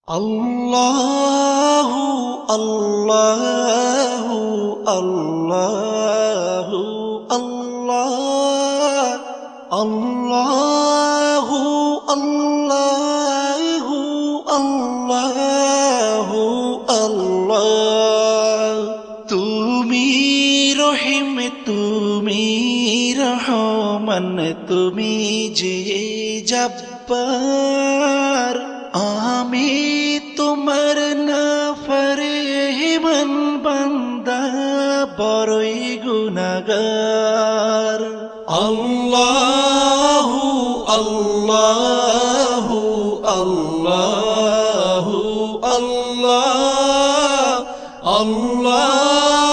আল্লাহু আল্লাহু আল্লাহু আল্লাহ আল্লাহু আল্লাহু আল্লাহু আল্লাহ তুমি রহিম তুমি রহমান তুমি যে জব্বার আমি তোমার নাফরমান বান্দা বড়ই গুনাহগার আল্লাহু আল্লাহু আল্লাহু আল্লাহ আল্লাহ